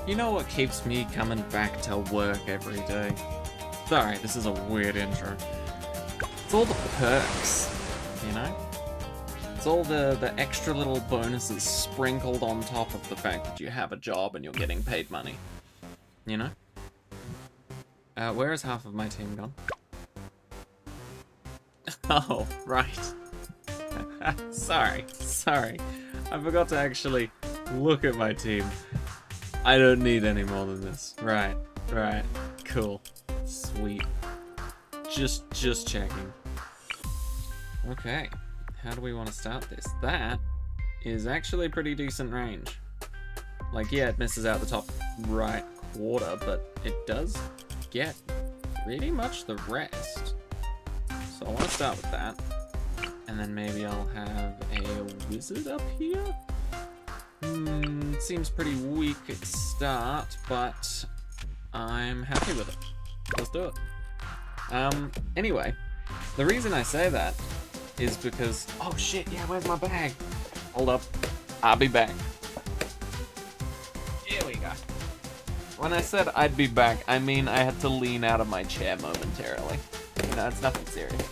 You know what keeps me coming back to work every day? Sorry, this is a weird intro. It's all the perks, you know? It's all the extra little bonuses sprinkled on top of the fact that you have a job and you're getting paid money. You know? Where is half of my team gone? Oh, right. Sorry. I forgot to actually look at my team. I don't need any more than this. Right. Cool. Sweet. Just checking. Okay. How do we want to start this? That is actually pretty decent range. Like, yeah, it misses out the top right quarter, but it does get pretty much the rest. So I want to start with that. And then maybe I'll have a wizard up here? Seems pretty weak at start, but I'm happy with it. Let's do it. Anyway, the reason I say that is because... Oh shit, yeah, where's my bag? Hold up. I'll be back. Here we go. When I said I'd be back, I mean I had to lean out of my chair momentarily. You know, it's nothing serious.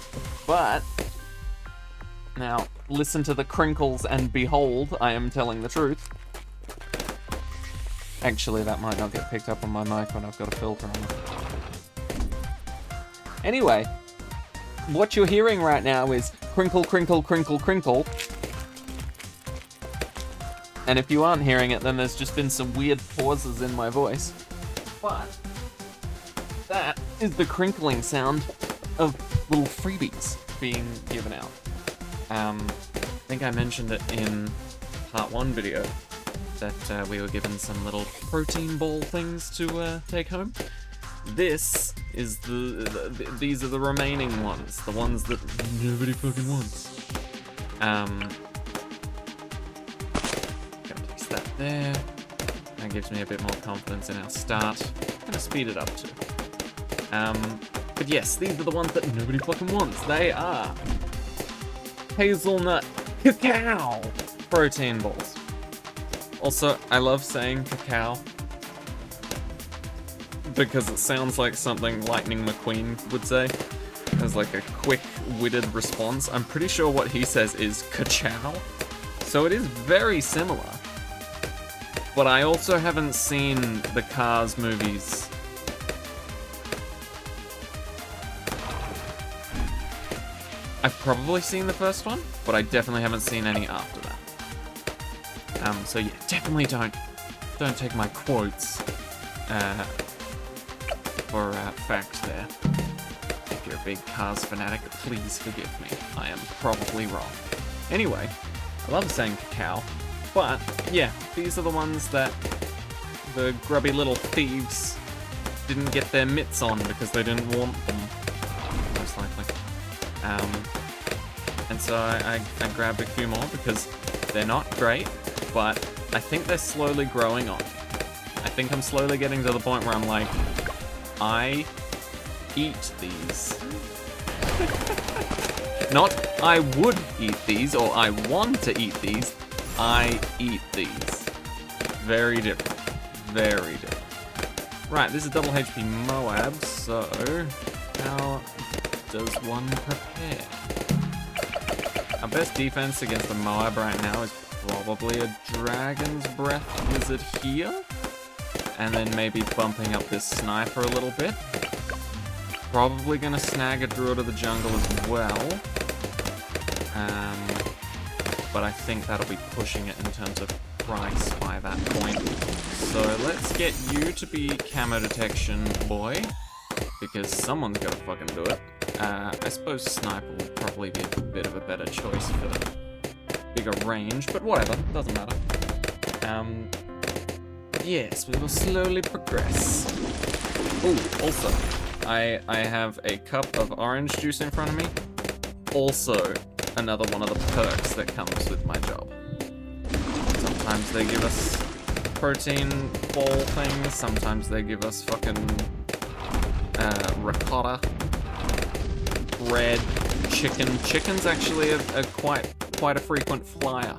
But... Now, listen to the crinkles and behold, I am telling the truth. Actually, that might not get picked up on my mic when I've got a filter on it. Anyway, what you're hearing right now is crinkle, crinkle, crinkle, crinkle. And if you aren't hearing it, then there's just been some weird pauses in my voice. But that is the crinkling sound of little freebies being given out. I think I mentioned it in part 1 video that we were given some little protein ball things to take home. This is these are the remaining ones, the ones that nobody fucking wants. Gonna place that there. That gives me a bit more confidence in our start. Gonna speed it up too. But yes, these are the ones that nobody fucking wants. They are hazelnut cacao protein balls. Also, I love saying cacao because it sounds like something Lightning McQueen would say as like a quick-witted response. I'm pretty sure what he says is ka-chow, so it is very similar. But I also haven't seen the Cars movies. I've probably seen the first one, but I definitely haven't seen any after that. So yeah, definitely don't take my quotes for fact there. If you're a big Cars fanatic, please forgive me. I am probably wrong. Anyway, I love saying cacao, but yeah, these are the ones that the grubby little thieves didn't get their mitts on because they didn't want them, most likely. And so I grabbed a few more because they're not great, but I think they're slowly growing on me. I think I'm slowly getting to the point where I'm like, I eat these. Not I would eat these or I want to eat these. I eat these. Very different. Very different. Right, this is double HP Moab, so how does one prepare? Our best defense against the Moab right now is probably a Dragon's Breath Wizard here. And then maybe bumping up this Sniper a little bit. Probably gonna snag a Druid of the Jungle as well. But I think that'll be pushing it in terms of price by that point. So let's get you to be camo detection, boy. Because someone's gotta fucking do it. I suppose Sniper would probably be a bit of a better choice for the bigger range, but whatever, doesn't matter. But yes, we will slowly progress. Oh, also, I have a cup of orange juice in front of me. Also, another one of the perks that comes with my job. Sometimes they give us protein ball things, sometimes they give us fucking ricotta, bread, chicken. Chicken's actually a quite a frequent flyer.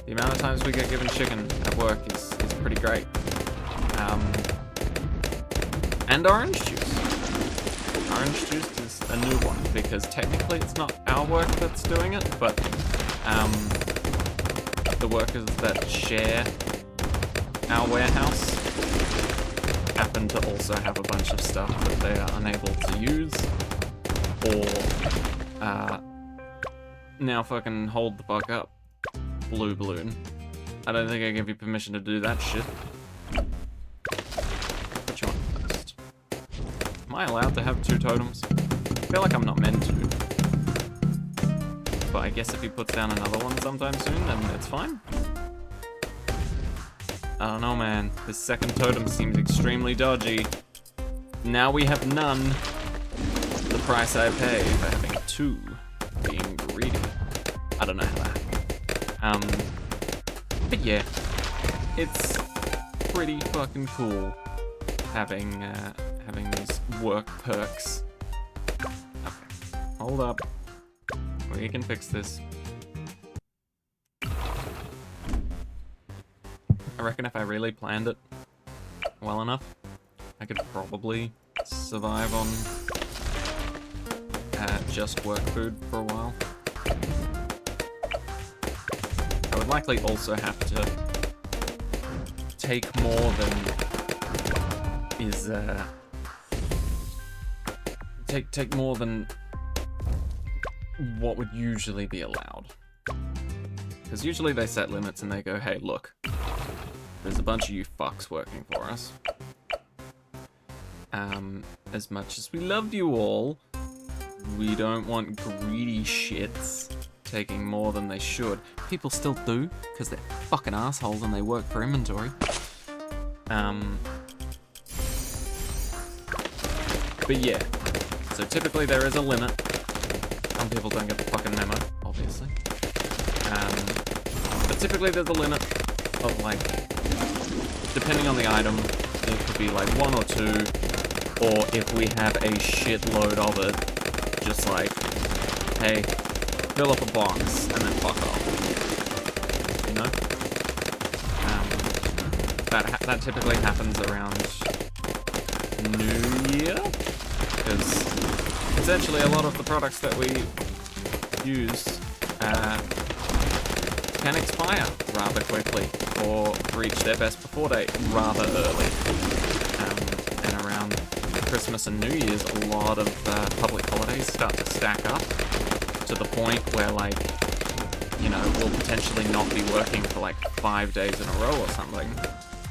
The amount of times we get given chicken at work is pretty great. And orange juice. Orange juice is a new one because technically it's not our work that's doing it, but the workers that share our warehouse happen to also have a bunch of stuff that they are unable to use, or now fucking hold the fuck up, blue balloon. I don't think I give you permission to do that shit. Put you on first. Am I allowed to have 2 totems? I feel like I'm not meant to. But I guess if he puts down another one sometime soon, then it's fine. I don't know, man. This second totem seems extremely dodgy. Now we have none. The price I pay for having 2. Being greedy. I don't know how that happened. But yeah, it's pretty fucking cool having these work perks. Okay, hold up. We can fix this. I reckon if I really planned it well enough, I could probably survive on just work food for a while. I would likely also have to take more than is take more than what would usually be allowed. Because usually they set limits and they go, hey, look, there's a bunch of you fucks working for us. As much as we loved you all, we don't want greedy shits taking more than they should. People still do, because they're fucking assholes and they work for inventory. But yeah, so typically there is a limit. Some people don't get the fucking memo, obviously. But typically there's a limit of, like, depending on the item, it could be like 1 or 2, or if we have a shitload of it, just like, hey, fill up a box and then fuck off. You know? That typically happens around New Year, because essentially a lot of the products that we use can expire rather quickly or reach their best before date rather early. And around Christmas and New Year's, a lot of public holidays start to stack up to the point where, like, you know, we'll potentially not be working for like 5 days in a row or something.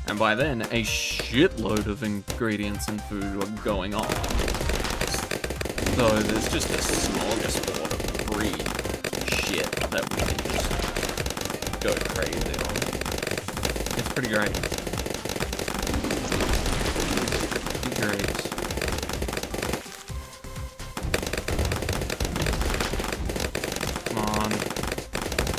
And by then, a shitload of ingredients and food are going off. So there's just a smorgasbord of free shit that we can just go crazy on. It's pretty great. Pretty great. Come on.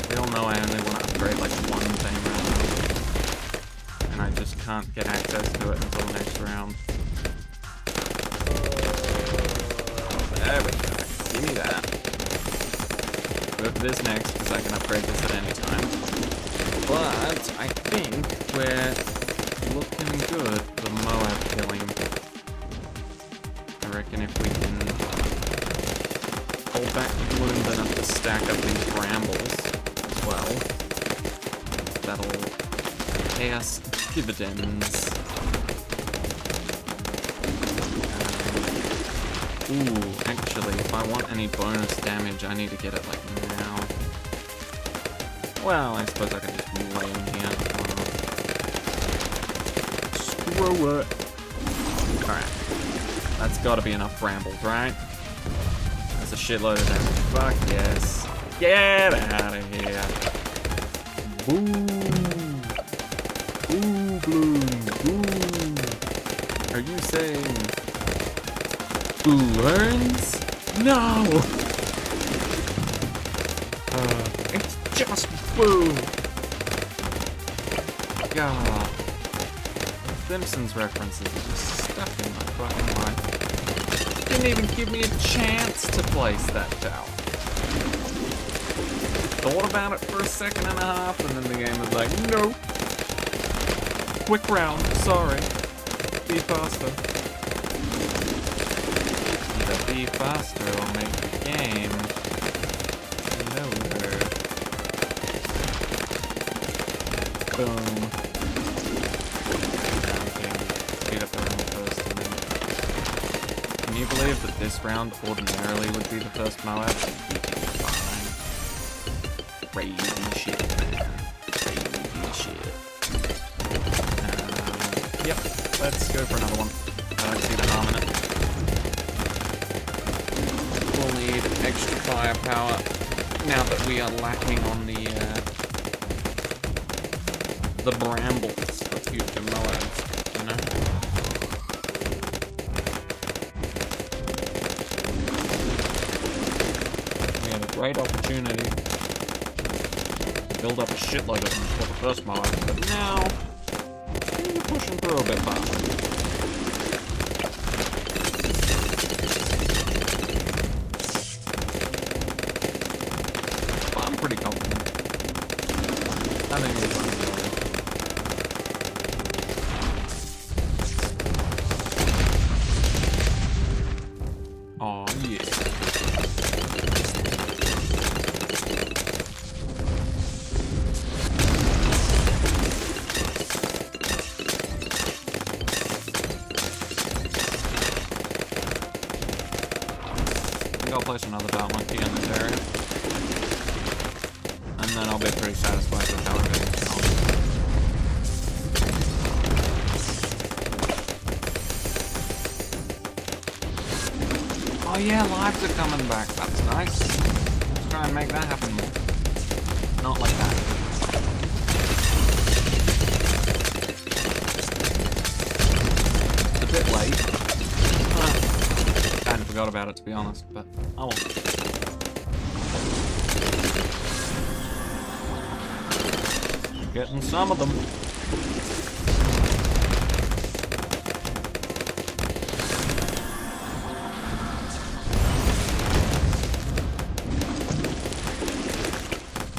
We all know I only want to upgrade like one thing right now. And I just can't get access to it until the next round. There we go. Give me that. Go for this next, because I can upgrade this at any time. But I think we're looking good for Moab killing. I reckon if we can hold back the balloons enough to stack up these brambles as well, that'll pay us dividends. Ooh, actually, if I want any bonus damage, I need to get it, like, now. Well, I suppose I can just lay in here. Screw it. Alright. That's gotta be enough brambles, right? That's a shitload of damage. Fuck yes. Get out of here. Boo. Boo, balloon. Boo. Are you saying... Boo earns? No! It's just boo! God. Simpsons references are just stuck in my fucking mind. Didn't even give me a chance to place that towel. Thought about it for a second and a half, and then the game was like, nope. Quick round, sorry. Be faster. Either be faster or make the game slower. Boom. Speed up the round first and then... Can you believe that this round ordinarily would be the first Moab? Crazy shit, man. Crazy shit. Yep, let's go for another one. I don't see the harm in it. We'll need extra firepower now that we are lacking on the brambles for future Moabs, you know? We had a great opportunity to build up a shitload of them for the first Moab, but now we're pushing through a bit faster. But I'm pretty confident. I think it's fun. Oh yeah. I'll place another Bat Monkey in this area. And then I'll be pretty satisfied with how everything's going. Oh yeah, lives are coming back. That's nice. Let's try and make that happen more. Not like that. It's a bit late. I forgot about it, to be honest, but oh well. Getting some of them.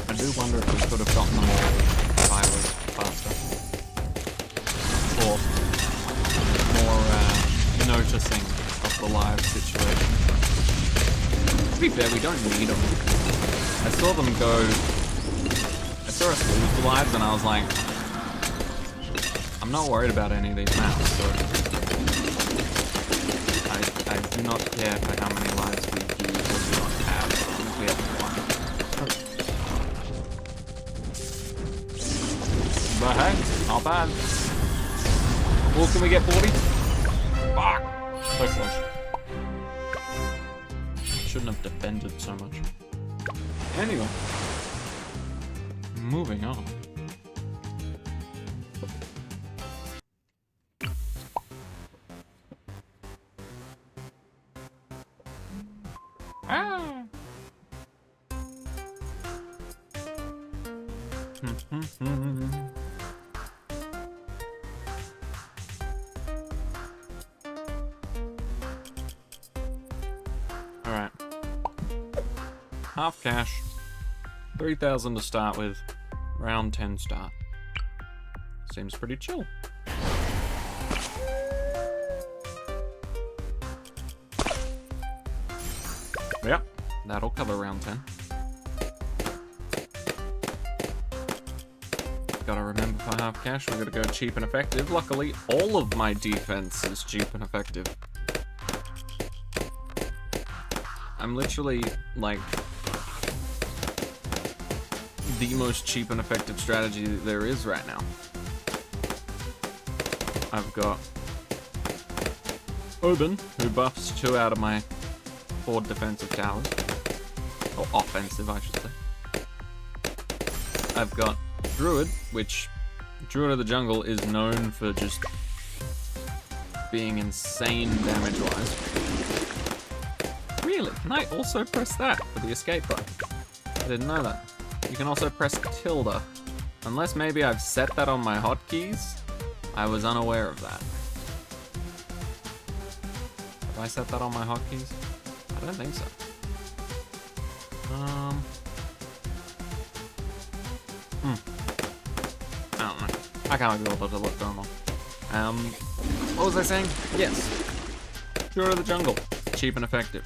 I do wonder if we could have gotten them all if I was faster. Or more noticing of the live situation. To be fair, we don't need them. I saw them go... I saw us lose the lives and I was like... I'm not worried about any of these maps, so... I do not care for how many lives we do or do not have, as long as we have one. But hey, not bad. Well, can we get 40? Fuck! So close. Shouldn't have defended so much. Anyway. Moving on. Ah! Alright. Half cash. 3,000 to start with. Round 10 start. Seems pretty chill. Yep, that'll cover round 10. Gotta remember for half cash, we're gonna go cheap and effective. Luckily, all of my defense is cheap and effective. I'm literally, like, the most cheap and effective strategy that there is right now. I've got Oben, who buffs 2 out of my 4 defensive towers. Or offensive, I should say. I've got Druid, which Druid of the Jungle is known for just being insane damage-wise. Really? Can I also press that for the escape button? I didn't know that. You can also press tilde. Unless maybe I've set that on my hotkeys, I was unaware of that. Have I set that on my hotkeys? I don't think so. I don't know. I can't be able to look normal. What was I saying? Yes. Cure of the Jungle. Cheap and effective.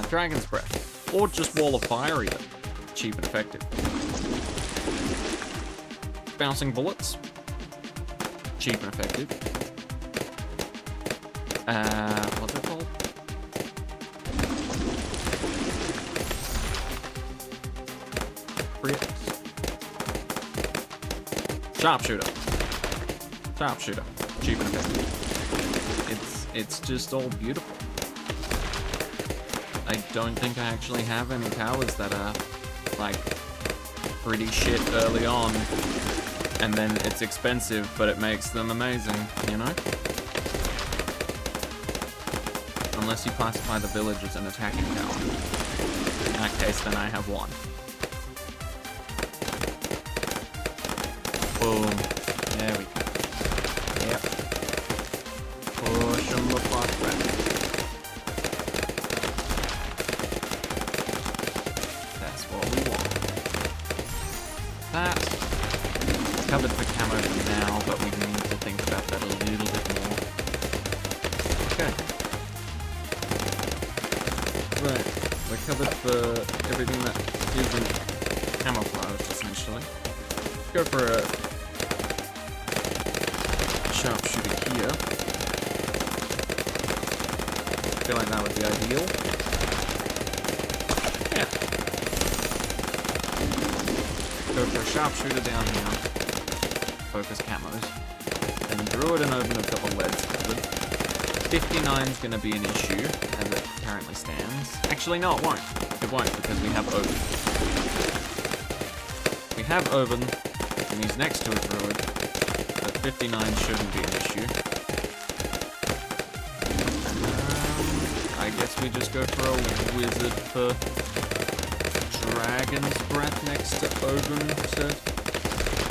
Dragon's Breath. Or just Wall of Fire even. Cheap and effective. Bouncing Bullets. Cheap and effective. What's it called? Sharpshooter. Sharpshooter. Cheap and effective. It's just all beautiful. I don't think I actually have any powers that are, like, pretty shit early on. And then it's expensive, but it makes them amazing, you know? Unless you classify the village as an attacking tower. In that case, then I have one. Boom. There we go. Yep. Push 'em the fuck back. That's what we want. That. Covered the camo for now, but we need to think about that a little bit more. Okay. Right. We're covered for everything that isn't camouflaged, essentially. Let's go for a sharpshooter here. I feel like that would be ideal. Yeah. Go for a sharpshooter down here. Focus camos. And Druid and Open have got the leads covered. 59's gonna be an issue, as it currently stands. Actually, no, it won't. It won't, because we have Open. We have Open, and he's next to a Druid, but 59 shouldn't be an issue. I guess we just go for a Wizard for Dragon's Breath next to Open to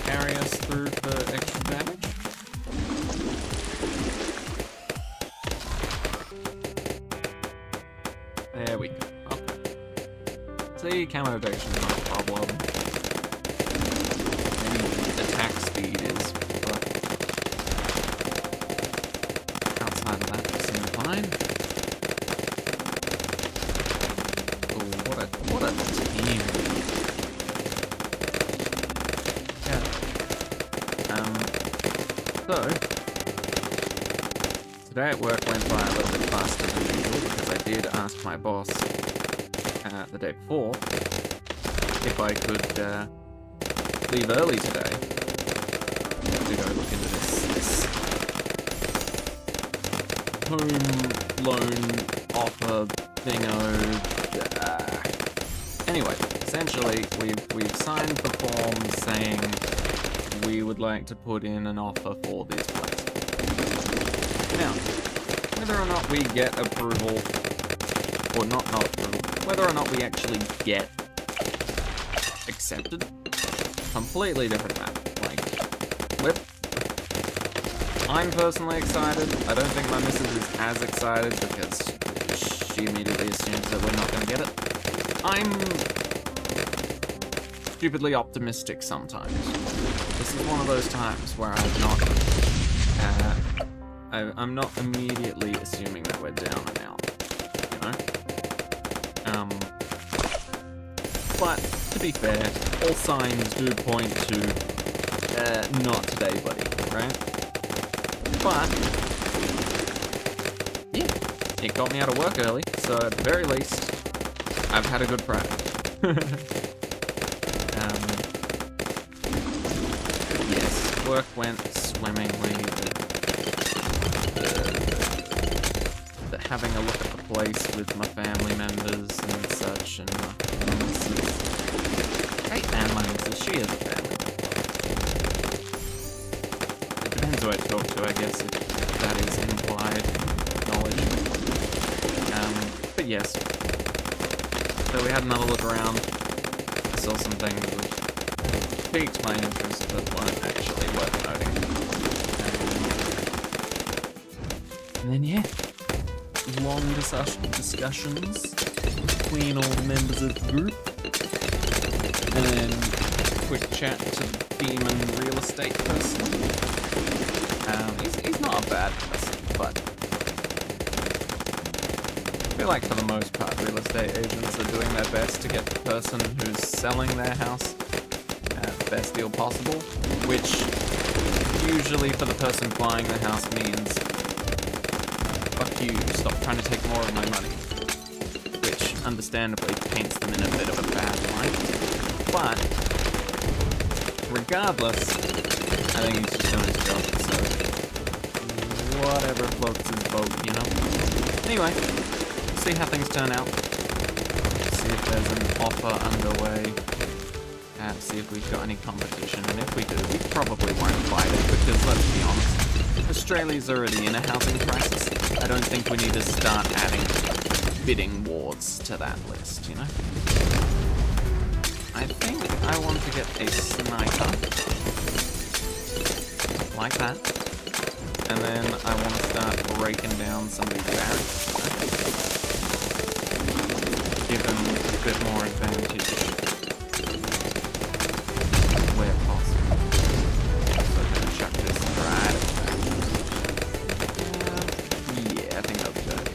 carry us through for extra damage. There we go. Okay. See, camo evasion is not a problem. Maybe attack speed is, but outside of that, it seems fine. Oh, what a team. So, today at work went by a little bit faster than usual because I did ask my boss the day before if I could leave early today to go look into this home loan offer thingo. Anyway, essentially we've signed the form saying we would like to put in an offer for this place. Now, whether or not we get approval, or not approval, whether or not we actually get accepted, completely different matter. Like, I'm personally excited. I don't think my missus is as excited because she immediately assumes that we're not going to get it. I'm stupidly optimistic sometimes. This is one of those times where I'm not immediately assuming that we're down and out, you know? But, to be fair, all signs do point to, not today, buddy, right? But, yeah, it got me out of work early, so at the very least, I've had a good Friday. Yes, work went swimmingly. The having a look at the place with my family members and such, and my missus. And my missus, she is a family member. It depends who I talk to, I guess, if that is implied knowledge. But yes. So we had another look around. I saw some things that piqued my interest but weren't actually worth noting. And then, yeah, long discussions between all the members of the group. And then quick chat to the demon real estate person. bad person, but I feel like for the most part, real estate agents are doing their best to get the person who's selling their house at the best deal possible, which usually for the person buying the house means, fuck you, stop trying to take more of my money, which understandably paints them in a bit of a bad light. But regardless, I think he's just doing his job, so whatever floats his boat, you know? Anyway, see how things turn out. See if there's an offer underway. See if we've got any competition, and if we do, we probably won't fight it, because let's be honest, Australia's already in a housing crisis. I don't think we need to start adding bidding wars to that list, you know? I think I want to get a sniper, like that, and then I want to start breaking down some of these barracks, give them a bit more advantage where possible. So I'm going to chuck this right at that. Yeah, I think that's good.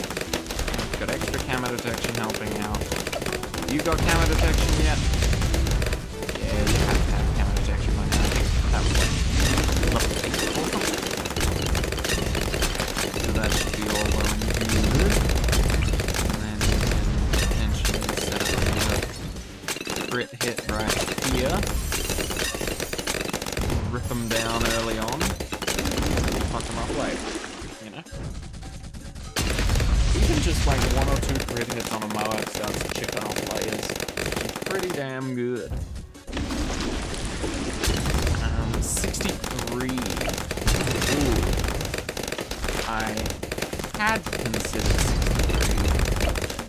Got extra camo detection helping out. You got camo detection yet? Yeah, you have to have camo detection by now. I think that was like level 8 or something. So that should be all well and good. And then you can potentially set up another crit hit right here. Rip them down early on, fuck them up later, you know? Even just like 1 or 2 crit hits on a mower starts chipping off layers. Pretty damn good. 63. Ooh. I had considered 63,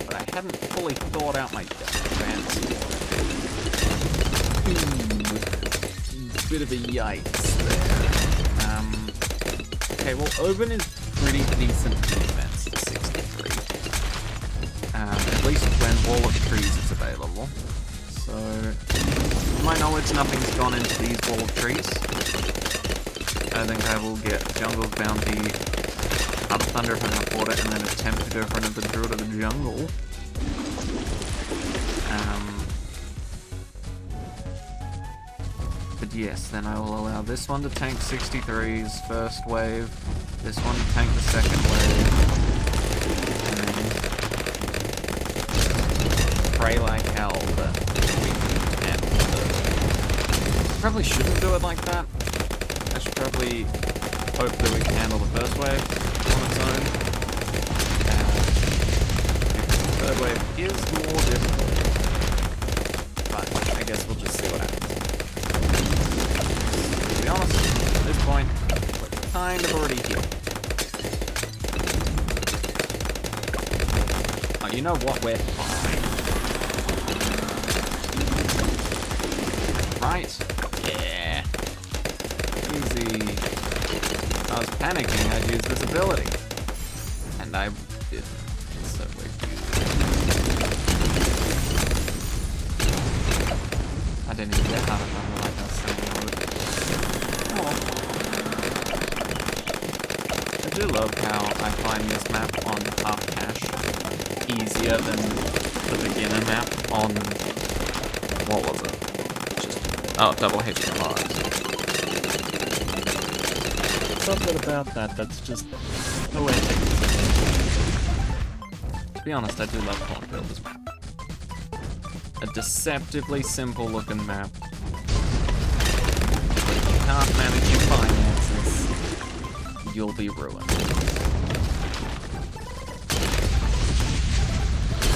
but I hadn't fully thought out my advance for it. Bit of a yikes there. Okay, well, Oban is pretty decent defense at 63. At least when Wall of Trees is available. So, to my knowledge, nothing's gone into these Wall of Trees. I think I will get Jungle's Bounty, Heart of Thunder if I can afford it, and then attempt to go for another Druid of the Jungle. But yes, then I will allow this one to tank 63's first wave, this one to tank the second wave, and then pray like hell that we can handle the third. Probably shouldn't do it like that. I should probably hope that we can handle the first wave on its own. Because the third wave is more difficult. But I guess we'll just see what happens. To be honest, at this point, we're kind of already here. Oh, you know what? We're fine. Right? Yeah. Easy. If I was panicking, I'd use this ability. And I didn't. So we're good. I didn't even get out of them like I was saying I would. I do love how I find this map on half cash easier than the beginner map on, what was it? Just, oh, double HMRs. Something about that that's just poetic. To be honest, I do love Cornfield's map. A deceptively simple looking map. If you can't manage your finances, you'll be ruined.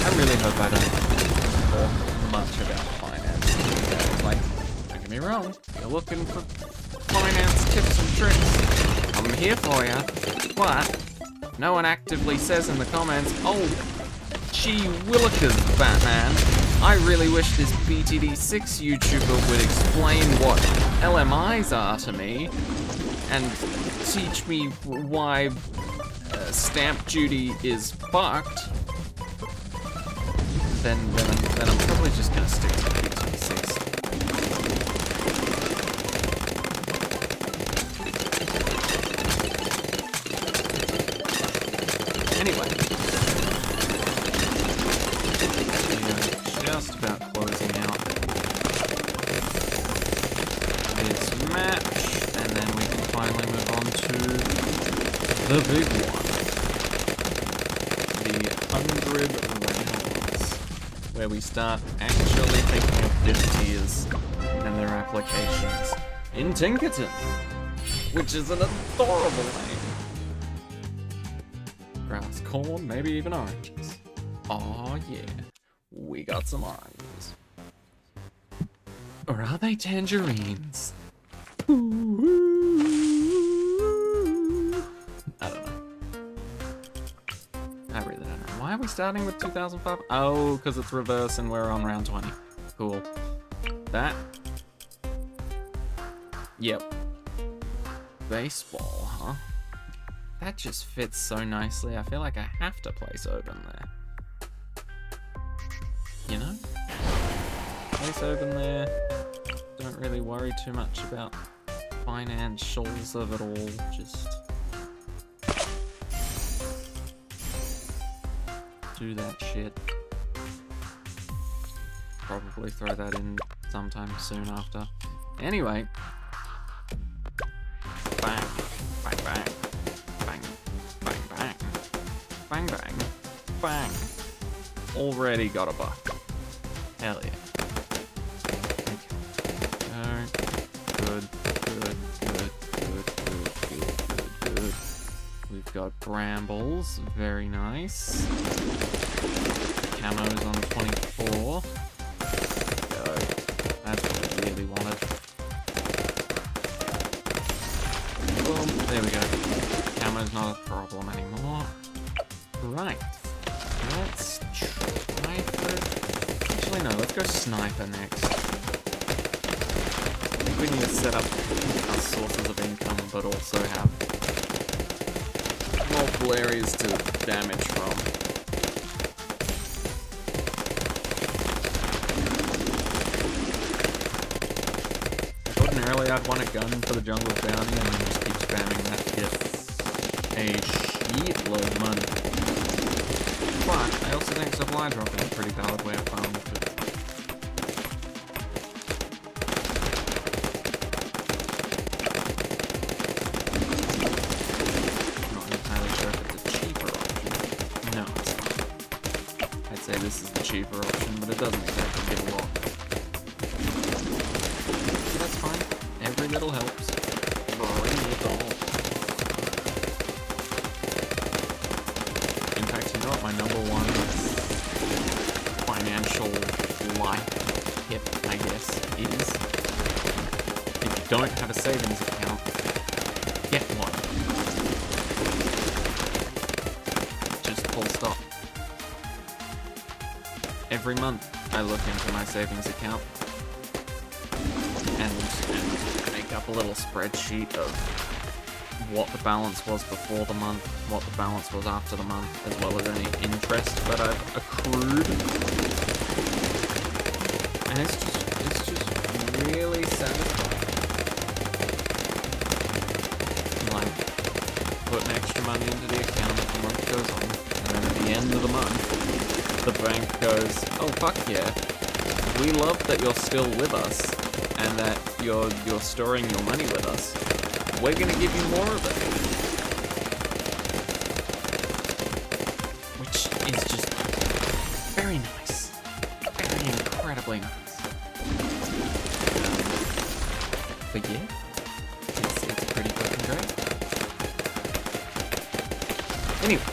I really hope I don't talk much about finance. Like, don't get me wrong, if you're looking for finance tips and tricks, I'm here for you. But no one actively says in the comments, oh, gee willikers, Batman. I really wish this BTD6 YouTuber would explain what LMIs are to me and teach me why stamp duty is fucked. Then I'm probably just gonna stick to BTD6. The big one. The 100 rounds. Where we start actually thinking of div tiers and their applications. In Tinkerton. Which is an adorable name. Grass, corn, maybe even oranges. Aw, yeah. We got some oranges. Or are they tangerines? I don't know. I really don't know. Why are we starting with 2005? Oh, because it's reverse and we're on round 20. Cool. That. Yep. Baseball, huh? That just fits so nicely. I feel like I have to place Open there. You know? Place Open there. Don't really worry too much about financials of it all. Just do that shit. Probably throw that in sometime soon after. Anyway. Bang. Bang, bang. Bang. Bang, bang. Bang, bang. Bang. Already got a buck. Hell yeah. Good. We've got brambles. Very nice. Camos on 24. Go. That's what I really wanted. Boom. There we go. Camo's not a problem anymore. Right. Let's try for... Actually, no. Let's go sniper next. I think we need to set up our sources of income, but also have multiple areas to damage from. Ordinarily, I'd want a gun for the jungle bounty and then just keep spamming that to get a shitload of money. But I also think supply dropping is a pretty valid way of farming too. This is the cheaper option, but it doesn't exactly give a lot. So that's fine. Every little helps. Bring it all. In fact, you know what my number one financial life tip, I guess, is? If you don't have a savings account, get one. Just full stop. Every month, I look into my savings account and make up a little spreadsheet of what the balance was before the month, what the balance was after the month, as well as any interest that I've accrued. And it's just really satisfying. Like, putting extra money into the account as the month goes on, and then at the end of the month, the bank goes, oh fuck yeah, we love that you're still with us and that you're storing your money with us. We're gonna give you more of it. Which is just very nice. Very incredibly nice. But yeah, it's pretty fucking great. Anyway,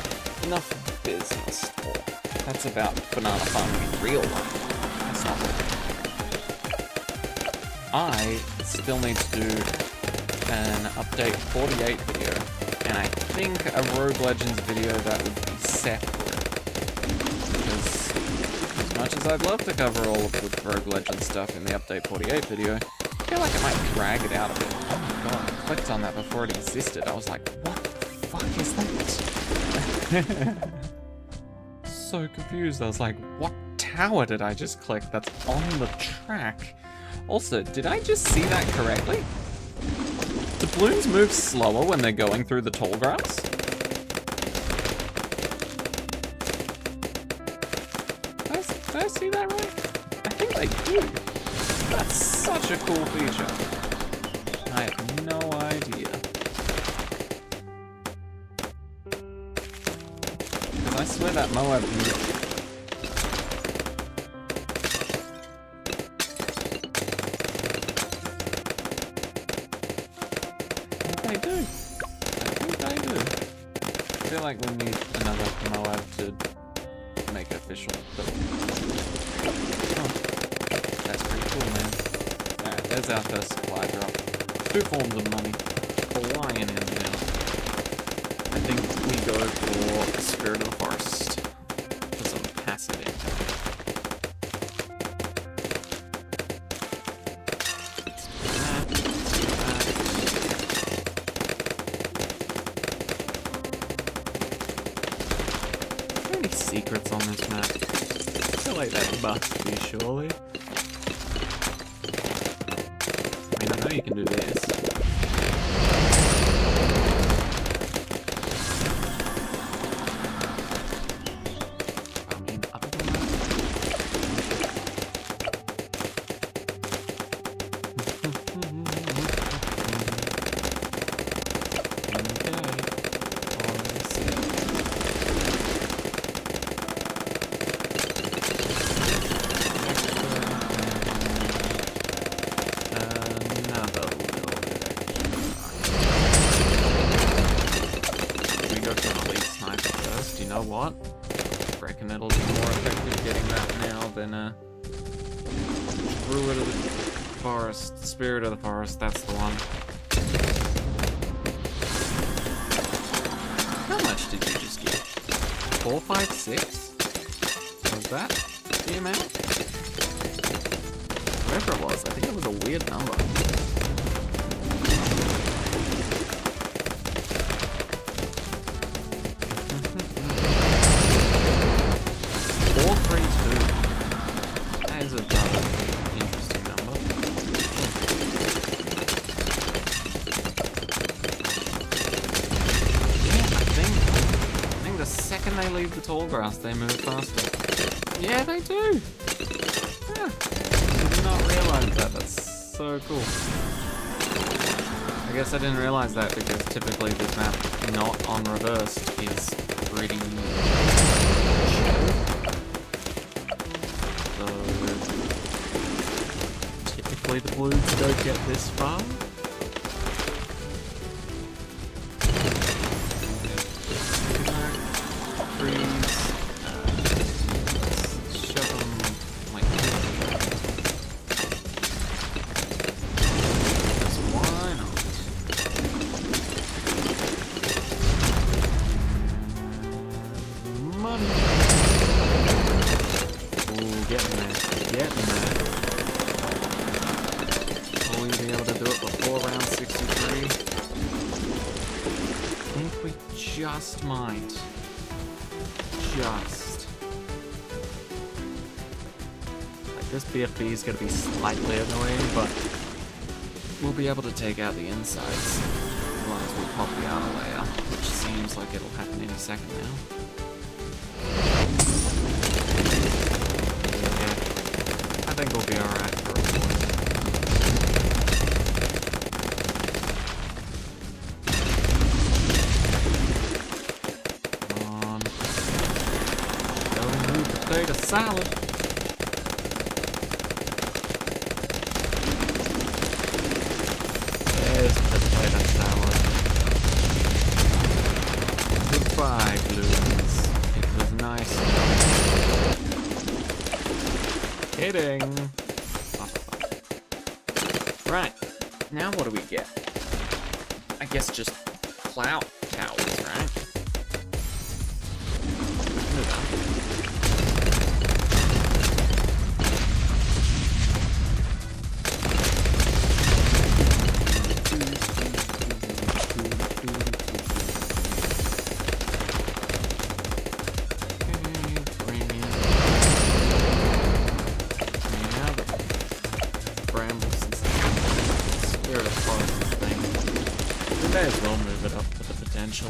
enough business talk. That's about banana farming in real life. That's not what I still need to do an update 48 video, and I think a Rogue Legends video that would be separate. Because as much as I'd love to cover all of the Rogue Legends stuff in the update 48 video, I feel like I might drag it out a bit. Oh my god, I clicked on that before it existed. I was like, what the fuck is that? So confused. I was like, what tower did I just click that's on the track? Also, did I just see that correctly? Do balloons move slower when they're going through the tall grass? Did I see that right? I think they do. That's such a cool feature. I have no idea. swear that Moab moved. They do. I think they do. I feel like we need another Moab to make it official. But... oh, that's pretty cool, man. Alright, there's our first supply drop. 2 forms of money. Flying in now. I think we go for Spirit of the Forest for some passive income. Are there any secrets on this map? I feel like that must be, surely. I mean, I know you can do this. What? I reckon it'll be more effective getting that now than Druid of the Forest, Spirit of the Forest, that's the one. How much did you just get? 4, 5, 6? Was that the amount? Whatever it was, I think it was a weird number. 432. That is a rather interesting number. Yeah, I think the second they leave the tall grass, they move faster. Yeah, they do. Yeah. I did not realize that. That's so cool. I guess I didn't realize that because typically this map, not on reversed, is pretty typically the blues don't get this far. Freeze. Shove them like this. Why not? Money. Ooh, getting there. Getting there. Will we be able to do it before round 63? I think we just might. Just. Like, this BFB is going to be slightly annoying, but we'll be able to take out the insides as long as we pop the outer layer, which seems like it'll happen any second now. Yeah, I think we'll be alright for a point. Potato salad. There's potato salad. Goodbye, blues. It was nice. Kidding. Right. Now what do we get? I guess just clout towers, right?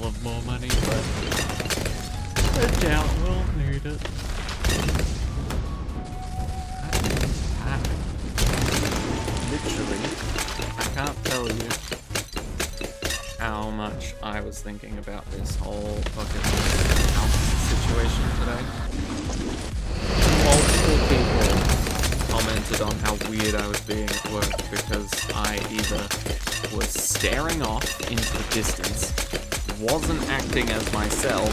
Of more money, but I doubt we'll need it. Literally, I can't tell you how much I was thinking about this whole fucking house situation today. Multiple people commented on how weird I was being at work because I either was staring off into the distance, wasn't acting as myself,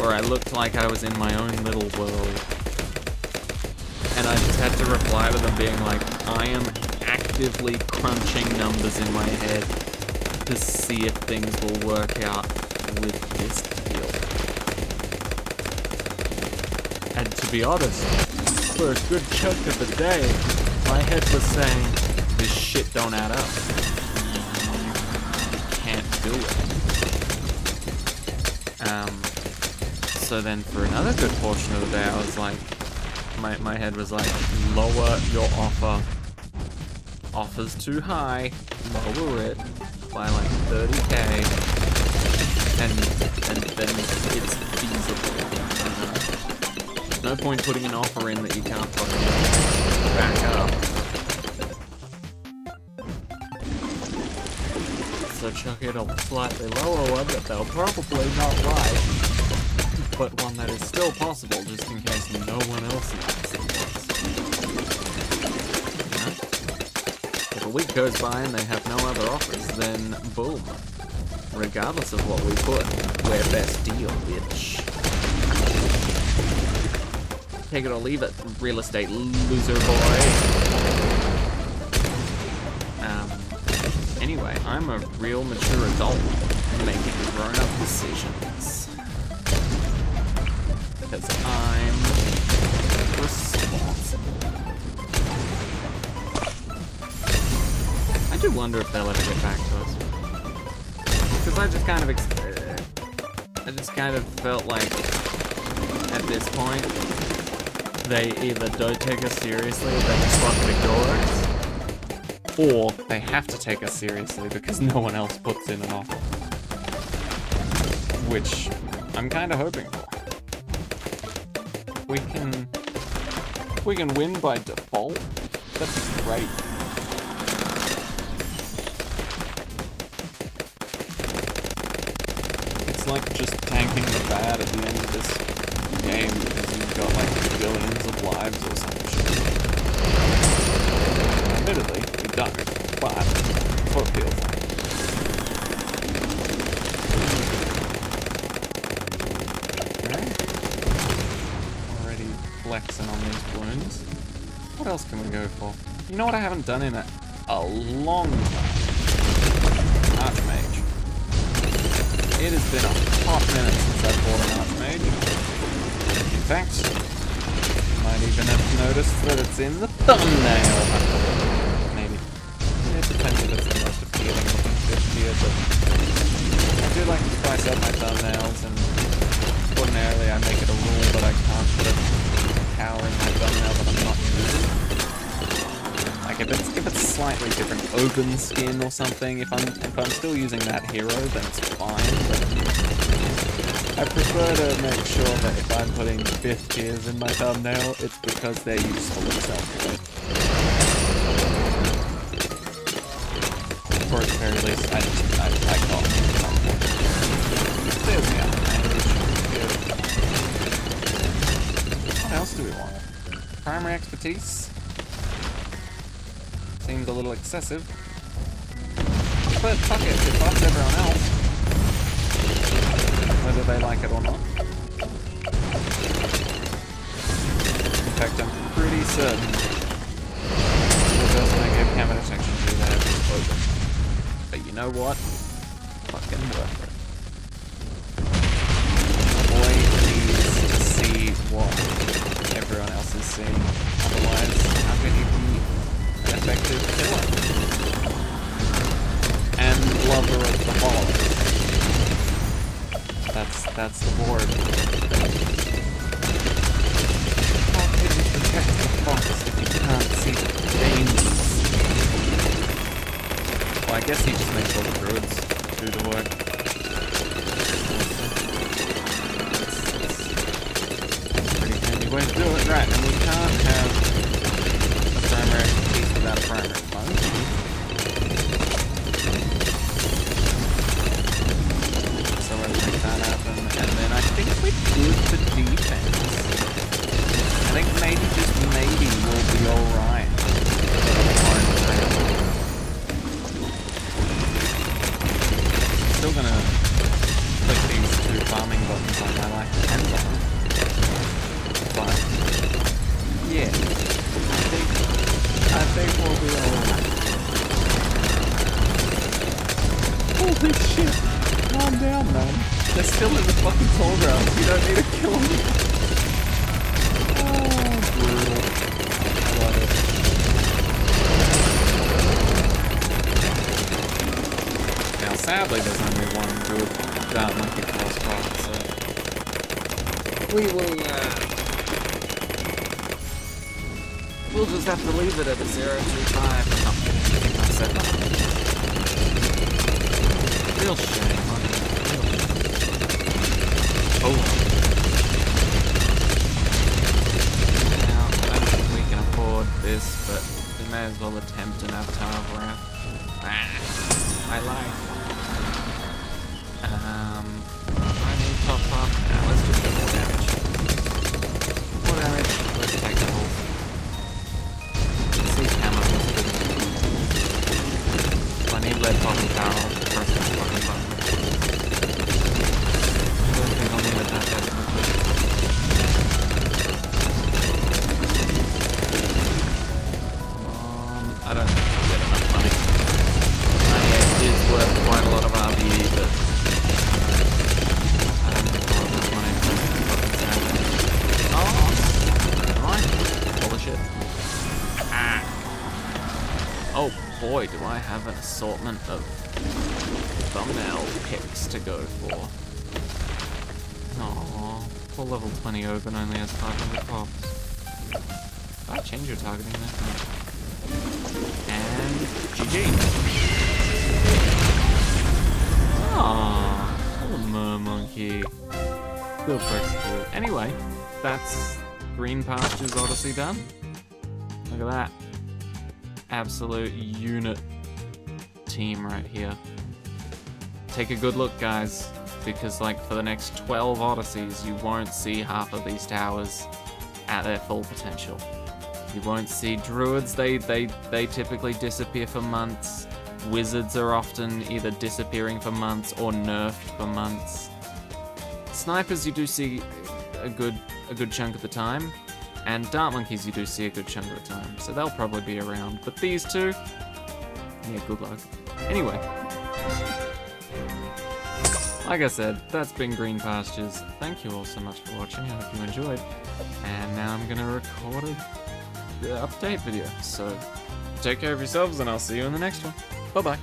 or I looked like I was in my own little world. And I just had to reply to them being like, I am actively crunching numbers in my head to see if things will work out with this deal. And to be honest, for a good chunk of the day, my head was saying, this shit don't add up. You can't do it. So then for another good portion of the day, I was like, my head was like, lower your offer. Offer's too high. Lower it by like 30k. And then it's feasible. There's no point putting an offer in that you can't fucking back up. So chuck it a slightly lower one that they'll probably not like, but one that is still possible just in case no one else thinks it was. You know? If a week goes by and they have no other offers, then boom. Regardless of what we put, we're best deal, bitch. Take it or leave it, real estate loser boy. Anyway, I'm a real mature adult making grown-up decisions. Because I'm responsible. I do wonder if they'll ever get back to us. Because I just kind of felt like at this point they either don't take us seriously or they just fucking ignore us, or they have to take us seriously because no one else puts in an offer, which I'm kind of hoping for. We can win by default. That'd be great. It's like just tanking the bad at the end of this game because you've got like billions of lives or some shit. Admittedly, we don't, but that's what it feels like. Okay. Already flexing on these wounds. What else can we go for? You know what I haven't done in a long time? Archmage. It has been a hot minute since I bought an Archmage. In fact, you might even have noticed that it's in the thumbnail. Maybe. It depends if it's the most appealing looking fish here, but I do like to spice up my thumbnails, and ordinarily I make it a rule that I can't put a cow in my thumbnail that I'm not using. Like if it's slightly different open skin or something, if I'm still using that hero, then it's fine. But I prefer to make sure that if I'm putting 5th tiers in my thumbnail, it's because they're useful itself. Or at the very least, I got something. There's the What else do we want? Primary expertise? Seems a little excessive. But fuck it, it buffs everyone else. Whether they like it or not. In fact, I'm pretty certain the person I gave camera detection to there is open. But you know what? Fucking worth it. Boy needs to see what everyone else is seeing. Otherwise, how can he be an effective killer? And lover of the followers. That's the board. How can you protect the fox if you can't see the dangers? Well, I guess he just makes all the druids do the work. It's a pretty handy way to do it. Right, and we can't have a primary expertise without a primary fund. still gonna click these 2 farming buttons like I like the 10 button. But yeah, I think we'll be alright. Holy shit! Calm down, man. They're still in the fucking tall grass. You don't need to kill them. Oh, brutal. I love it. Now, sadly, there's only one good monkey cross path, so we will, we'll just have to leave it at a 025. Oh, I said that. Real shame, honey. Oh. Now, I don't think we can afford this, but we may as well attempt an avatar of wrath. I like. I need top up. Now let's just get more damage. More damage. Let's take the whole. Let's see camera. I need lead popping power to press this fucking button. I don't think I'll need it that desperately. I don't think I'll get enough money. Is worth quite a lot of RBE, but I don't think I'll have enough money to fucking sell it. Oh! Alright. Polish it. Ah! Oh boy, do I have an assortment of thumbnail picks to go for. Aww. Full level 20 open only has 500 pops. I'll change your targeting there. And GG. Aww, little mermonkey. Still pretty cute. Anyway, that's Green Pastures Odyssey done. Look at that. Absolute unit team right here. Take a good look, guys, because like for the next 12 Odysseys, you won't see half of these towers at their full potential. You won't see druids, they typically disappear for months. Wizards are often either disappearing for months or nerfed for months. Snipers you do see a good chunk of the time, and dart monkeys you do see a good chunk of the time, so they'll probably be around. But these two, yeah, good luck. Anyway, like I said, that's been Green Pastures. Thank you all so much for watching. I hope you enjoyed. And now I'm gonna record the update video. So take care of yourselves, and I'll see you in the next one. Bye-bye.